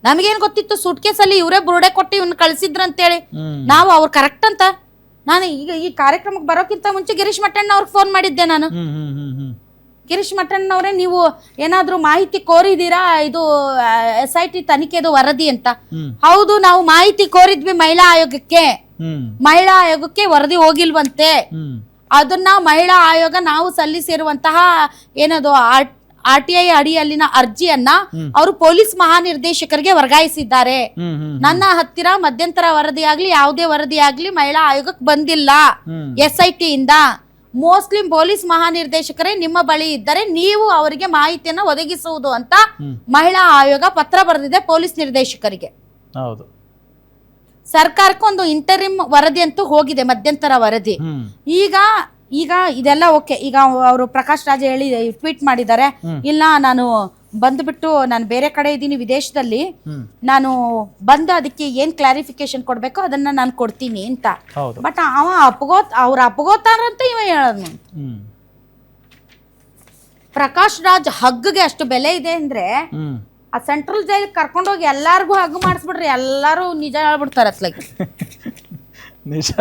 ನಮಗೇನ್ ಗೊತ್ತಿತ್ತು ಸೂಟ್ ಕೇಸಲ್ಲಿ ಇವರೇ ಬುರುಡೆ ಕೊಟ್ಟು ಇವ್ನ ಕಳ್ಸಿದ್ರು ಅಂತೇಳಿ. ನಾವು ಅವ್ರು ಕರೆಕ್ಟ್ ಅಂತ ನಾನು ಈಗ ಈ ಕಾರ್ಯಕ್ರಮಕ್ಕೆ ಬರೋಕ್ಕಿಂತ ಮುಂಚೆ ಗಿರೀಶ್ ಮಟ್ಟಣ್ಣ ಅವ್ರಿಗೆ ಫೋನ್ ಮಾಡಿದ್ದೆ ನಾನು. ಗಿರೀಶ್ ಮಟ್ಟಣ್ಣವ್ರೆ, ನೀವು ಏನಾದ್ರೂ ಮಾಹಿತಿ ಕೋರಿದೀರಾ ಇದು SIT ತನಿಖೆದು ವರದಿ ಅಂತ? ಹೌದು, ನಾವು ಮಾಹಿತಿ ಕೋರಿದ್ವಿ ಮಹಿಳಾ ಆಯೋಗಕ್ಕೆ ವರದಿ ಹೋಗಿಲ್ವಂತೆ. ಅದನ್ನ ಮಹಿಳಾ ಆಯೋಗ ನಾವು ಸಲ್ಲಿಸಿರುವಂತಹ ಏನದು RTI ಅಡಿಯಲ್ಲಿನ ಅರ್ಜಿಯನ್ನ ಅವರು ಪೊಲೀಸ್ ಮಹಾನಿರ್ದೇಶಕರಿಗೆ ವರ್ಗಾಯಿಸಿದ್ದಾರೆ. ನನ್ನ ಹತ್ತಿರ ಮಧ್ಯಂತರ ವರದಿ ಆಗ್ಲಿ ಯಾವುದೇ ವರದಿ ಆಗ್ಲಿ ಮಹಿಳಾ ಆಯೋಗಕ್ಕೆ ಬಂದಿಲ್ಲ SIT ಇಂದ. ಮೋಸ್ಟ್ಲಿ ಪೊಲೀಸ್ ಮಹಾನಿರ್ದೇಶಕರೇ ನಿಮ್ಮ ಬಳಿ ಇದ್ದರೆ ನೀವು ಅವರಿಗೆ ಮಾಹಿತಿಯನ್ನ ಒದಗಿಸುವುದು ಅಂತ ಮಹಿಳಾ ಆಯೋಗ ಪತ್ರ ಬರೆದಿದೆ ಪೊಲೀಸ್ ನಿರ್ದೇಶಕರಿಗೆ. ಹೌದು, ಸರ್ಕಾರಕ್ಕೆ ಒಂದು ಇಂಟರಿಮ್ ವರದಿ ಅಂತೂ ಹೋಗಿದೆ, ಮಧ್ಯಂತರ ವರದಿ. ಈಗ ಇದೆಲ್ಲ ಓಕೆ. ಈಗ ಅವರು ಪ್ರಕಾಶ್ ರಾಜ್ ಹೇಳಿ ಟ್ವೀಟ್ ಮಾಡಿದ್ದಾರೆ, ಇಲ್ಲ ನಾನು ಬಂದ್ಬಿಟ್ಟು ನಾನು ಬೇರೆ ಕಡೆ ಇದ್ದೀನಿ ವಿದೇಶದಲ್ಲಿ, ನಾನು ಬಂದು ಅದಕ್ಕೆ ಏನ್ ಕ್ಲಾರಿಫಿಕೇಶನ್ ಕೊಡ್ಬೇಕೋ ಅದನ್ನ ನಾನು ಕೊಡ್ತೀನಿ ಅಂತ. ಬಟ್ ಅವ್ರ ಅಪಗೋತಾರಂತ ಇವ ಹೇಳೋದು. ಪ್ರಕಾಶ್ ರಾಜ್ ಹಗ್ಗಗೆ ಅಷ್ಟು ಬೆಲೆ ಇದೆ ಅಂದ್ರೆ ಆ ಸೆಂಟ್ರಲ್ ಜೈಲ್ ಕರ್ಕೊಂಡೋಗಿ ಎಲ್ಲಾರ್ಗು ಹಗ್ಗ ಮಾಡಿಸ್ಬಿಡ್ರಿ, ಎಲ್ಲಾರು ನಿಜ ಹೇಳ್ಬಿಡ್ತಾರ ಅತ್ಲಾಗಿ. ನಿಜ.